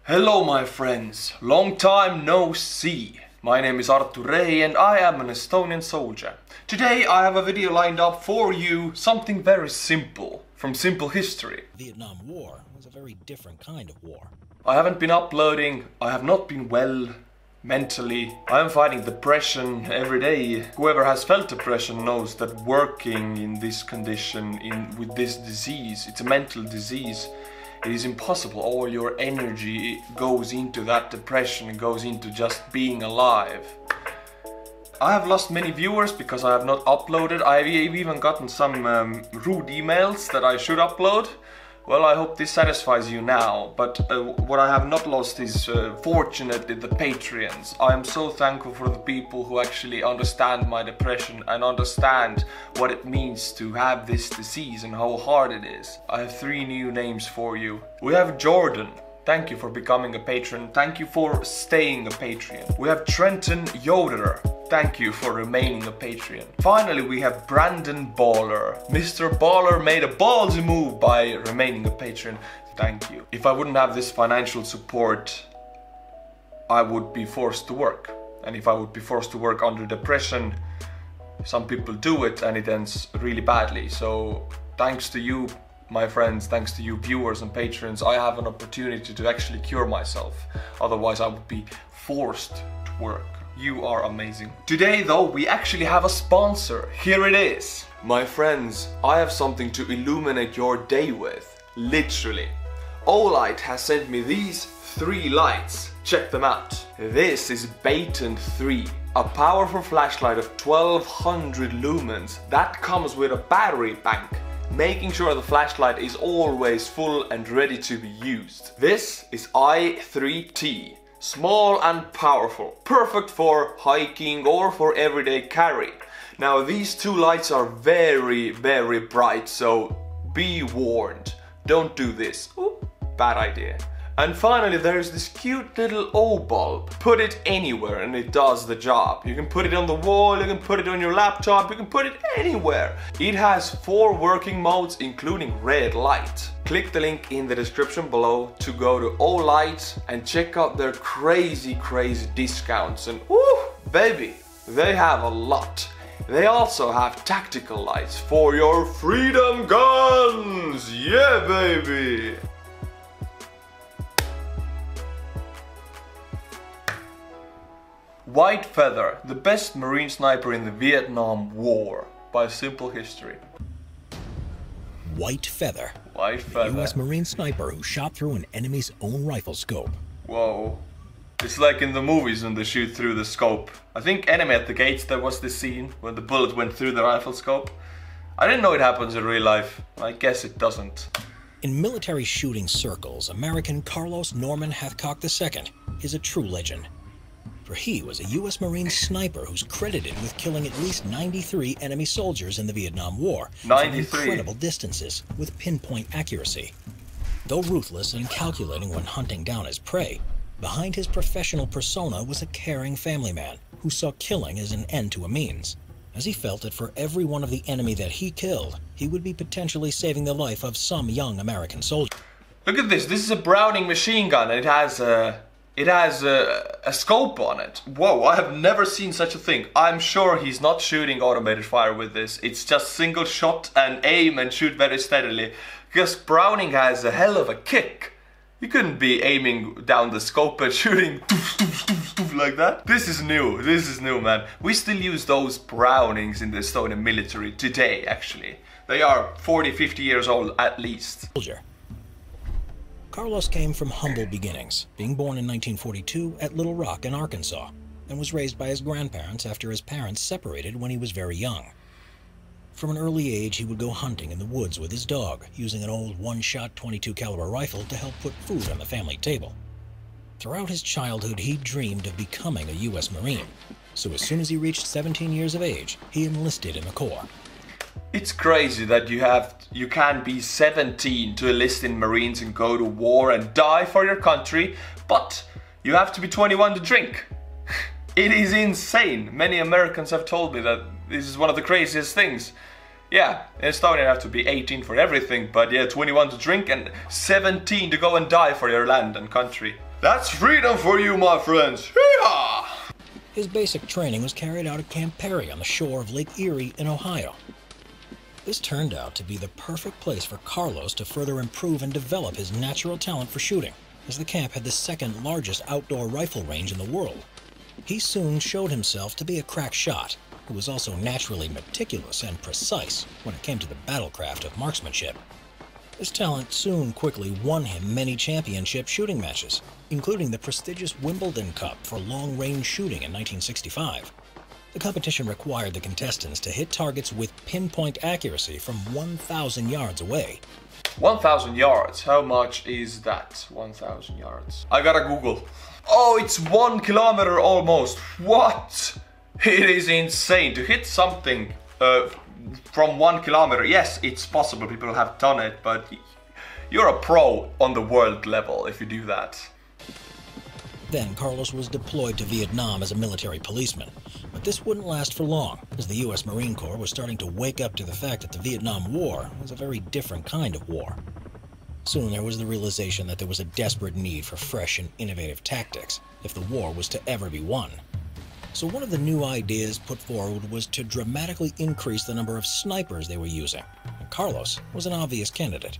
Hello my friends, long time no see. My name is Artur Rehi and I am an Estonian soldier. Today I have a video lined up for you, something very simple, from simple history. Vietnam War was a very different kind of war. I haven't been uploading, I have not been well mentally. I am fighting depression every day. Whoever has felt depression knows that working in this condition, with this disease, it's a mental disease. It is impossible. All your energy goes into that depression, it goes into just being alive. I have lost many viewers because I have not uploaded. I've even gotten some rude emails that I should upload. Well, I hope this satisfies you now, but what I have not lost is, fortunately, the Patreons. I am so thankful for the people who actually understand my depression and understand what it means to have this disease and how hard it is. I have 3 new names for you. We have Jordan. Thank you for becoming a patron. Thank you for staying a Patreon. We have Trenton Yoderer. Thank you for remaining a Patreon. Finally, we have Brandon Baller. Mr. Baller made a ballsy move by remaining a Patreon. Thank you. If I wouldn't have this financial support, I would be forced to work. And if I would be forced to work under depression, some people do it and it ends really badly. So thanks to you, my friends, thanks to you viewers and patrons, I have an opportunity to actually cure myself. Otherwise I would be forced to work. You are amazing. Today though, we actually have a sponsor. Here it is. My friends, I have something to illuminate your day with. Literally. Olight has sent me these 3 lights. Check them out. This is Baton 3. A powerful flashlight of 1200 lumens that comes with a battery bank, making sure the flashlight is always full and ready to be used. This is i3T. Small and powerful, perfect for hiking or for everyday carry. Now these 2 lights are very bright, so be warned. Don't do this. Ooh, bad idea. And finally there's this cute little O bulb. Put it anywhere and it does the job. You can put it on the wall, you can put it on your laptop, you can put it anywhere. It has 4 working modes including red light. Click the link in the description below to go to Olight and check out their crazy discounts. And woo, baby, they have a lot. They also have tactical lights for your freedom guns. Yeah, baby. White Feather, the best marine sniper in the Vietnam War, by simple history. White Feather. White Feather. A US Marine sniper who shot through an enemy's own rifle scope. Whoa. It's like in the movies when they shoot through the scope. I think Enemy at the Gates, there was this scene when the bullet went through the rifle scope. I didn't know it happens in real life. I guess it doesn't. In military shooting circles, American Carlos Norman Hathcock II is a true legend. For he was a US Marine sniper who's credited with killing at least 93 enemy soldiers in the Vietnam War 93. from incredible distances with pinpoint accuracy. Though ruthless and calculating when hunting down his prey, behind his professional persona was a caring family man who saw killing as an end to a means, as he felt that for every one of the enemy that he killed, he would be potentially saving the life of some young American soldier. Look at this. This is a Browning machine gun and it has a scope on it. Whoa, I have never seen such a thing. I'm sure he's not shooting automated fire with this. It's just single shot and aim and shoot very steadily. Because Browning has a hell of a kick. You couldn't be aiming down the scope and shooting like that. This is new, man. We still use those Brownings in the Estonian military today, actually. They are 40-50 years old at least. Carlos came from humble beginnings, being born in 1942 at Little Rock in Arkansas, and was raised by his grandparents after his parents separated when he was very young. From an early age, he would go hunting in the woods with his dog, using an old one-shot .22 caliber rifle to help put food on the family table. Throughout his childhood, he dreamed of becoming a US Marine, so as soon as he reached 17 years of age, he enlisted in the Corps. It's crazy that you can be 17 to enlist in Marines and go to war and die for your country, but you have to be 21 to drink. It is insane. Many Americans have told me that this is one of the craziest things. Yeah, in Estonia you have to be 18 for everything, but yeah, 21 to drink and 17 to go and die for your land and country. That's freedom for you, my friends. Hee-haw! His basic training was carried out at Camp Perry on the shore of Lake Erie in Ohio. This turned out to be the perfect place for Carlos to further improve and develop his natural talent for shooting, as the camp had the second largest outdoor rifle range in the world. He soon showed himself to be a crack shot, who was also naturally meticulous and precise when it came to the battlecraft of marksmanship. This talent quickly won him many championship shooting matches, including the prestigious Wimbledon Cup for long-range shooting in 1965. The competition required the contestants to hit targets with pinpoint accuracy from 1,000 yards away. 1,000 yards, how much is that? 1,000 yards. I gotta Google. Oh, it's 1 kilometer almost. What? It is insane to hit something from 1 kilometer. Yes, it's possible, people have done it, but you're a pro on the world level if you do that. Then Carlos was deployed to Vietnam as a military policeman, but this wouldn't last for long, as the US Marine Corps was starting to wake up to the fact that the Vietnam War was a very different kind of war. Soon there was the realization that there was a desperate need for fresh and innovative tactics if the war was to ever be won. So one of the new ideas put forward was to dramatically increase the number of snipers they were using, and Carlos was an obvious candidate.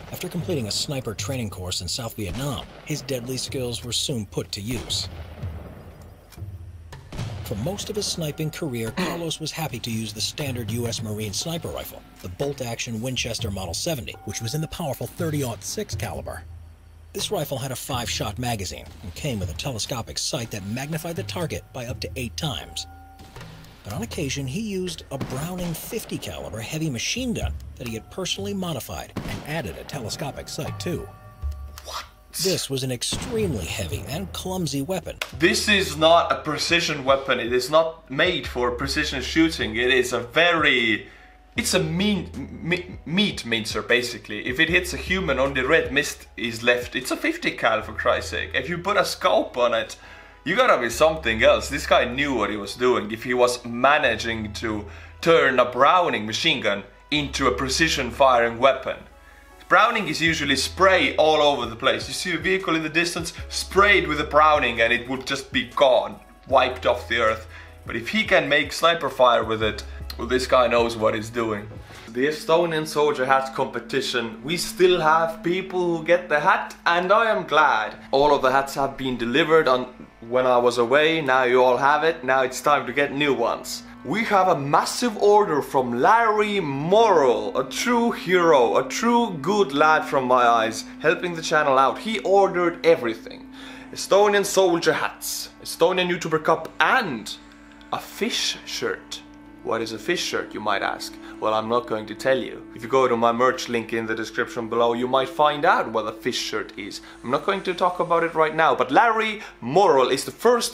After completing a sniper training course in South Vietnam, his deadly skills were soon put to use. For most of his sniping career, Carlos was happy to use the standard US Marine sniper rifle, the bolt-action Winchester Model 70, which was in the powerful .30-06 caliber. This rifle had a 5-shot magazine and came with a telescopic sight that magnified the target by up to 8 times. But on occasion, he used a Browning .50 caliber heavy machine gun that he had personally modified and added a telescopic sight to. What? This was an extremely heavy and clumsy weapon. This is not a precision weapon. It is not made for precision shooting. It is a very... It's a meat mincer, basically. If it hits a human, only red mist is left. It's a 50 cal, for Christ's sake. If you put a scope on it, you gotta be something else. This guy knew what he was doing. If he was managing to turn a Browning machine gun into a precision firing weapon. Browning is usually spray all over the place. You see a vehicle in the distance, sprayed with a Browning and it would just be gone, wiped off the earth. But if he can make sniper fire with it, well, this guy knows what he's doing. The Estonian soldier hat competition, we still have people who get the hat, and I am glad. All of the hats have been delivered on when I was away, now you all have it, now it's time to get new ones. We have a massive order from Larry Morrill, a true hero, a true good lad from my eyes, helping the channel out. He ordered everything. Estonian soldier hats, Estonian YouTuber cup, and a fish shirt. What is a fish shirt, you might ask? Well, I'm not going to tell you. If you go to my merch link in the description below, you might find out what a fish shirt is. I'm not going to talk about it right now, but Larry Morrill is the first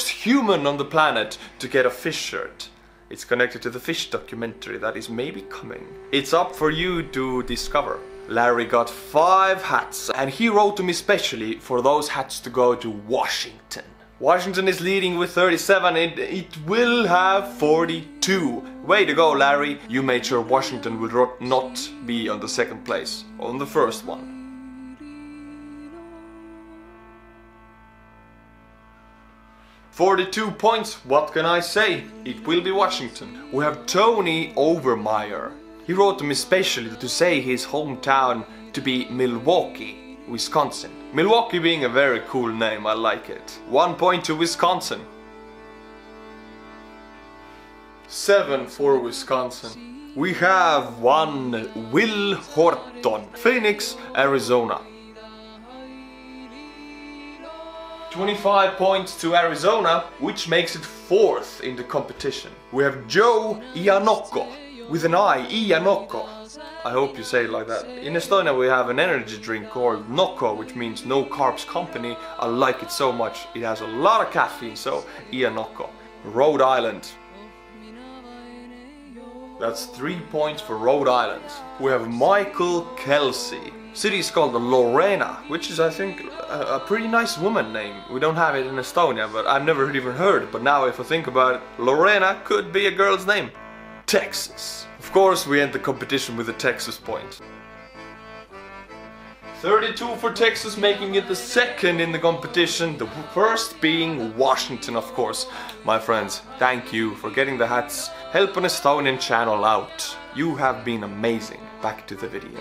human on the planet to get a fish shirt. It's connected to the fish documentary that is maybe coming. It's up for you to discover. Larry got 5 hats, and he wrote to me specially for those hats to go to Washington. Washington is leading with 37, and it will have 42. Way to go, Larry. You made sure Washington would not be on the 2nd place, on the 1st one. 42 points, what can I say? It will be Washington. We have Tony Overmeyer. He wrote to me specially to say his hometown to be Milwaukee, Wisconsin. Milwaukee being a very cool name, I like it. 1 point to Wisconsin. 7 for Wisconsin. We have one Will Horton, Phoenix, Arizona. 25 points to Arizona, which makes it 4th in the competition. We have Joe Ianocco, with an I, Ianocco. I hope you say it like that. In Estonia we have an energy drink called Nocco, which means no carbs company. I like it so much. It has a lot of caffeine, so Ianocco. Rhode Island. That's 3 points for Rhode Island. We have Michael Kelsey. City is called Lorena, which is, I think, a pretty nice woman name. We don't have it in Estonia, but I've never even heard it. But now if I think about it, Lorena could be a girl's name. Texas. Of course we end the competition with a Texas point. 32 for Texas, making it the second in the competition, the first being Washington, of course. My friends, thank you for getting the hats, help an Estonian channel out. You have been amazing. Back to the video.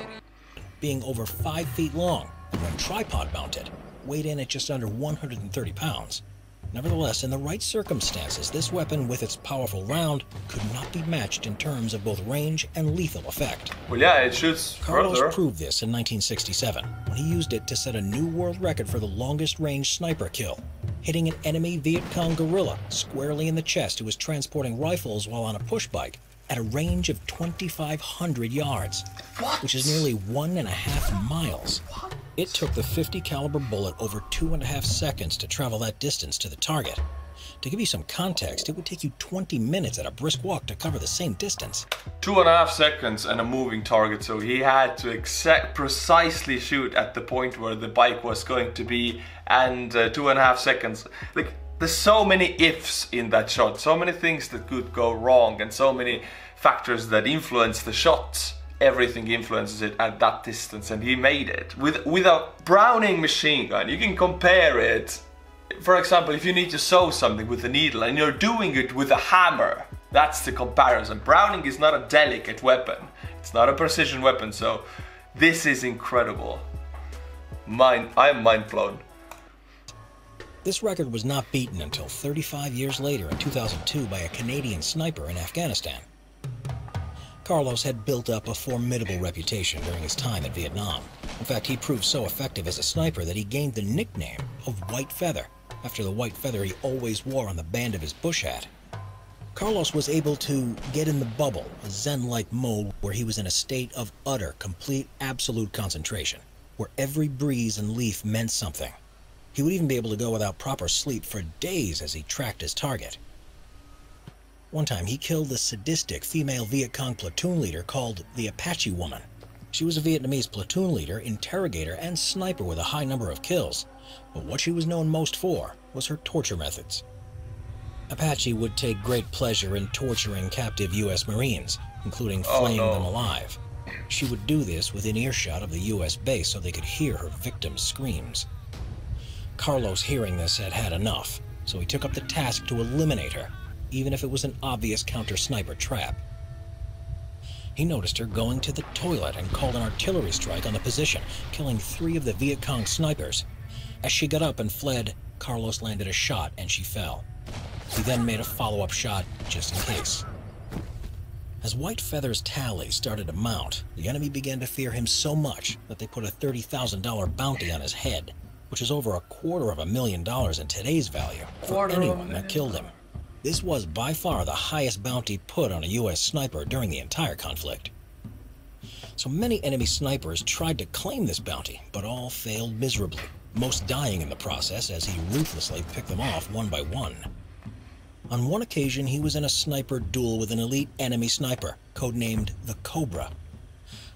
Being over 5 feet long, and when tripod mounted, weighed in at just under 130 pounds. Nevertheless, in the right circumstances, this weapon with its powerful round could not be matched in terms of both range and lethal effect. Well, yeah, it shoots Carlos further. proved this in 1967, when he used it to set a new world record for the longest range sniper kill, hitting an enemy Viet Cong guerrilla squarely in the chest who was transporting rifles while on a push bike at a range of 2,500 yards, which is nearly 1.5 miles. What? It took the .50 caliber bullet over 2.5 seconds to travel that distance to the target. To give you some context, it would take you 20 minutes at a brisk walk to cover the same distance. 2.5 seconds and a moving target, so he had to precisely shoot at the point where the bike was going to be, and 2.5 seconds. Like, there's so many ifs in that shot, so many things that could go wrong, and so many factors that influence the shots. Everything influences it at that distance, and he made it. With a Browning machine gun, you can compare it. For example, if you need to sew something with a needle and you're doing it with a hammer, that's the comparison. Browning is not a delicate weapon. It's not a precision weapon, so this is incredible. I'm mind blown. This record was not beaten until 35 years later in 2002 by a Canadian sniper in Afghanistan. Carlos had built up a formidable reputation during his time in Vietnam. In fact, he proved so effective as a sniper that he gained the nickname of White Feather, after the white feather he always wore on the band of his bush hat. Carlos was able to get in the bubble, a zen-like mode where he was in a state of utter, complete, absolute concentration, where every breeze and leaf meant something. He would even be able to go without proper sleep for days as he tracked his target. One time, he killed the sadistic female Viet Cong platoon leader called the Apache Woman. She was a Vietnamese platoon leader, interrogator, and sniper with a high number of kills, but what she was known most for was her torture methods. Apache would take great pleasure in torturing captive U.S. Marines, including flaying them alive. She would do this within earshot of the U.S. base so they could hear her victims' screams. Carlos, hearing this, had had enough, so he took up the task to eliminate her, even if it was an obvious counter-sniper trap. He noticed her going to the toilet and called an artillery strike on the position, killing 3 of the Viet Cong snipers. As she got up and fled, Carlos landed a shot and she fell. He then made a follow-up shot just in case. As White Feather's tally started to mount, the enemy began to fear him so much that they put a $30,000 bounty on his head, which is over $250,000 in today's value for anyone that killed him. This was by far the highest bounty put on a U.S. sniper during the entire conflict. So many enemy snipers tried to claim this bounty, but all failed miserably, most dying in the process as he ruthlessly picked them off one by one. On one occasion, he was in a sniper duel with an elite enemy sniper, codenamed the Cobra.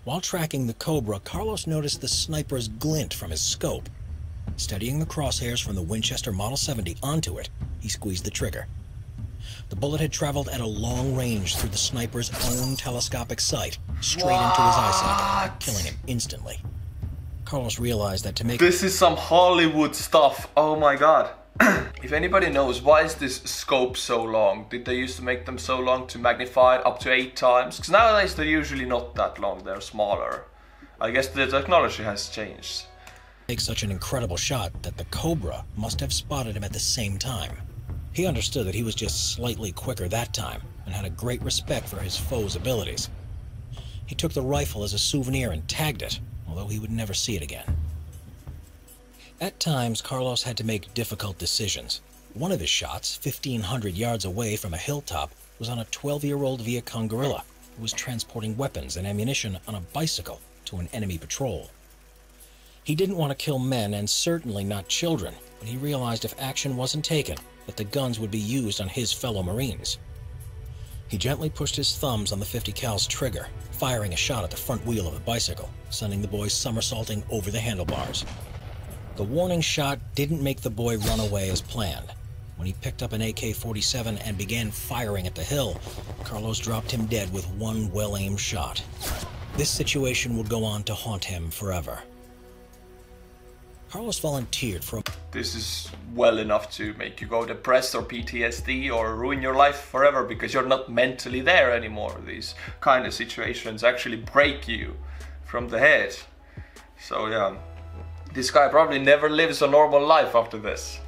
While tracking the Cobra, Carlos noticed the sniper's glint from his scope. Steadying the crosshairs from the Winchester Model 70 onto it, he squeezed the trigger. The bullet had traveled at a long range through the sniper's own telescopic sight, straight into his eye socket, killing him instantly. Carlos realized that to make... This is some Hollywood stuff, oh my god. If anybody knows, why is this scope so long? Did they used to make them so long to magnify it up to 8 times? Because nowadays they're usually not that long, they're smaller. I guess the technology has changed. Make such an incredible shot that the Cobra must have spotted him at the same time. He understood that he was just slightly quicker that time, and had a great respect for his foe's abilities. He took the rifle as a souvenir and tagged it, although he would never see it again. At times, Carlos had to make difficult decisions. One of his shots, 1,500 yards away from a hilltop, was on a 12-year-old Viet Cong guerrilla who was transporting weapons and ammunition on a bicycle to an enemy patrol. He didn't want to kill men, and certainly not children, but he realized if action wasn't taken, that the guns would be used on his fellow Marines. He gently pushed his thumbs on the .50 cal's trigger, firing a shot at the front wheel of the bicycle, sending the boy somersaulting over the handlebars. The warning shot didn't make the boy run away as planned. When he picked up an AK-47 and began firing at the hill, Carlos dropped him dead with one well-aimed shot. This situation would go on to haunt him forever. Carlos volunteered for... This is well enough to make you go depressed or PTSD or ruin your life forever because you're not mentally there anymore. These kind of situations actually break you from the head. So yeah, this guy probably never lives a normal life after this.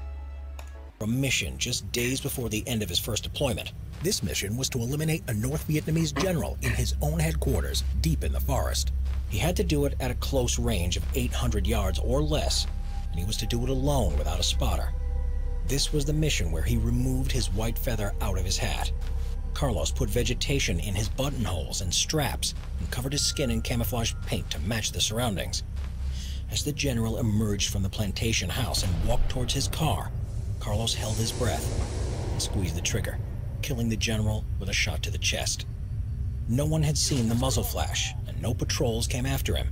A mission just days before the end of his first deployment. This mission was to eliminate a North Vietnamese general in his own headquarters, deep in the forest. He had to do it at a close range of 800 yards or less, and he was to do it alone without a spotter. This was the mission where he removed his white feather out of his hat. Carlos put vegetation in his buttonholes and straps and covered his skin in camouflage paint to match the surroundings. As the general emerged from the plantation house and walked towards his car, Carlos held his breath and squeezed the trigger, killing the general with a shot to the chest. No one had seen the muzzle flash, and no patrols came after him.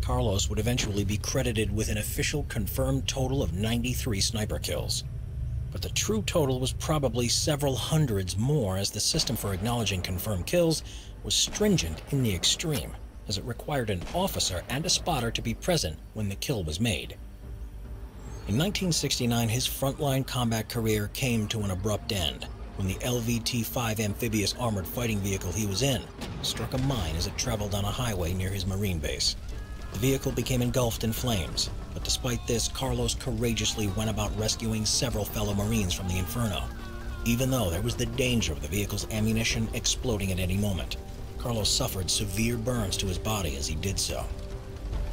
Carlos would eventually be credited with an official confirmed total of 93 sniper kills. But the true total was probably several hundreds more, as the system for acknowledging confirmed kills was stringent in the extreme, as it required an officer and a spotter to be present when the kill was made. In 1969, his frontline combat career came to an abrupt end when the LVT-5 amphibious armored fighting vehicle he was in struck a mine as it traveled on a highway near his Marine base. The vehicle became engulfed in flames, but despite this, Carlos courageously went about rescuing several fellow Marines from the inferno. Even though there was the danger of the vehicle's ammunition exploding at any moment, Carlos suffered severe burns to his body as he did so.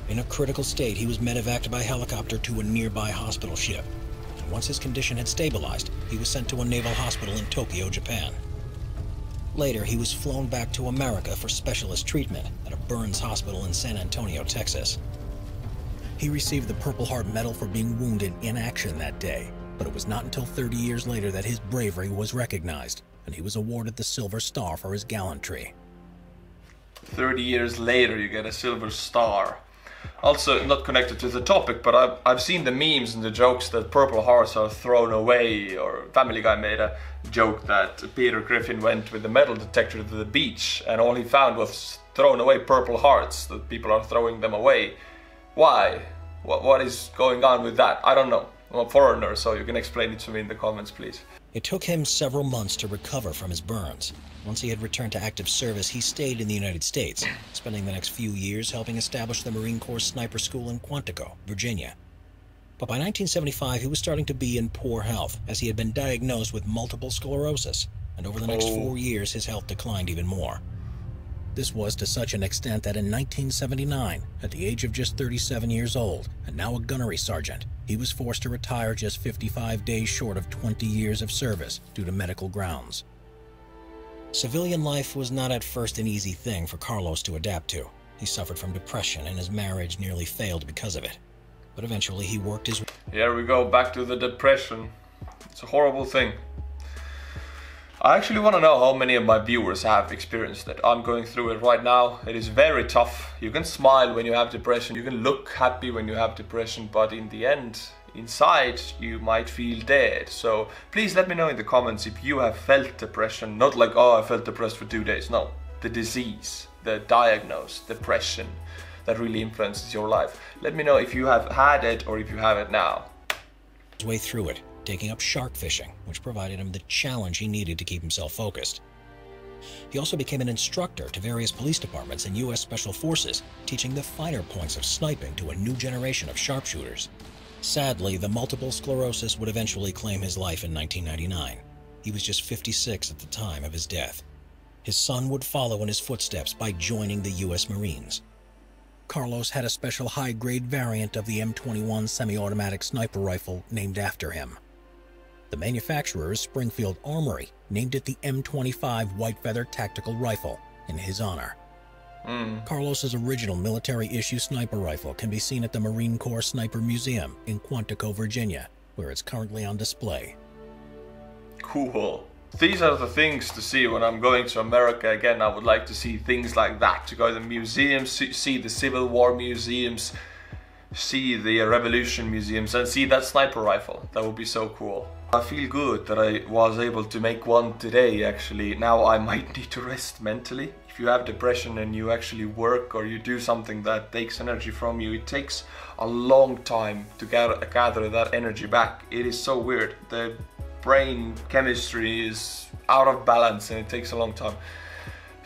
In a critical state, he was medevaced by helicopter to a nearby hospital ship. And once his condition had stabilized, he was sent to a naval hospital in Tokyo, Japan. Later, he was flown back to America for specialist treatment at a burns hospital in San Antonio, Texas. He received the Purple Heart Medal for being wounded in action that day, but it was not until 30 years later that his bravery was recognized, and he was awarded the Silver Star for his gallantry. 30 years later, you get a Silver Star. Also, not connected to the topic, but I've seen the memes and the jokes that Purple Hearts are thrown away, or Family Guy made a joke that Peter Griffin went with the metal detector to the beach and all he found was thrown away Purple Hearts, that people are throwing them away. Why? What is going on with that? I don't know. I'm a foreigner, so you can explain it to me in the comments, please. It took him several months to recover from his burns. Once he had returned to active service, he stayed in the United States, spending the next few years helping establish the Marine Corps Sniper School in Quantico, Virginia. But by 1975, he was starting to be in poor health, as he had been diagnosed with multiple sclerosis, and over the next 4 years, his health declined even more. This was to such an extent that in 1979, at the age of just 37 years old, and now a gunnery sergeant, he was forced to retire just 55 days short of 20 years of service due to medical grounds. Civilian life was not at first an easy thing for Carlos to adapt to. He suffered from depression and his marriage nearly failed because of it. But eventually he worked his... Here we go, back to the depression. It's a horrible thing. I actually want to know how many of my viewers have experienced it. I'm going through it right now. It is very tough. You can smile when you have depression. You can look happy when you have depression. But in the end, inside, you might feel dead. So please let me know in the comments if you have felt depression. Not like, oh, I felt depressed for 2 days. No, the disease, the diagnosed depression that really influences your life. Let me know if you have had it or if you have it now. His way through it, taking up shark fishing, which provided him the challenge he needed to keep himself focused. He also became an instructor to various police departments and U.S. Special Forces, teaching the finer points of sniping to a new generation of sharpshooters. Sadly, the multiple sclerosis would eventually claim his life in 1999. He was just 56 at the time of his death. His son would follow in his footsteps by joining the U.S. Marines. Carlos had a special high-grade variant of the M21 semi-automatic sniper rifle named after him. The manufacturer is Springfield Armory, named it the M25 White Feather Tactical Rifle in his honor. Carlos's original military-issue sniper rifle can be seen at the Marine Corps Sniper Museum in Quantico, Virginia, where it's currently on display. Cool. These are the things to see when I'm going to America again. I would like to see things like that, to go to the museums, see the Civil War museums, see the Revolution museums, and see that sniper rifle. That would be so cool. I feel good that I was able to make one today, actually. Now I might need to rest mentally. If if you have depression and you actually work or you do something that takes energy from you, it takes a long time to gather that energy back. It is so weird. The brain chemistry is out of balance and it takes a long time.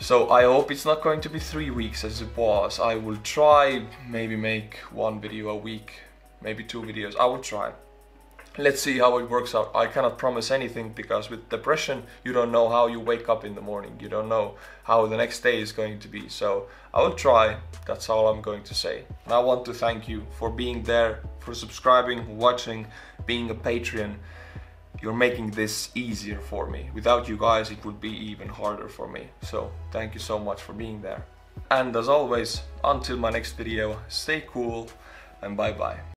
So I hope it's not going to be 3 weeks as it was. I will try, maybe make 1 video a week, maybe 2 videos. I will try. Let's see how it works out. I cannot promise anything because with depression you don't know how you wake up in the morning. You don't know how the next day is going to be. So I will try. That's all I'm going to say. And I want to thank you for being there, for subscribing, watching, being a Patreon. You're making this easier for me. Without you guys it would be even harder for me. So thank you so much for being there. And as always, until my next video, stay cool and bye bye.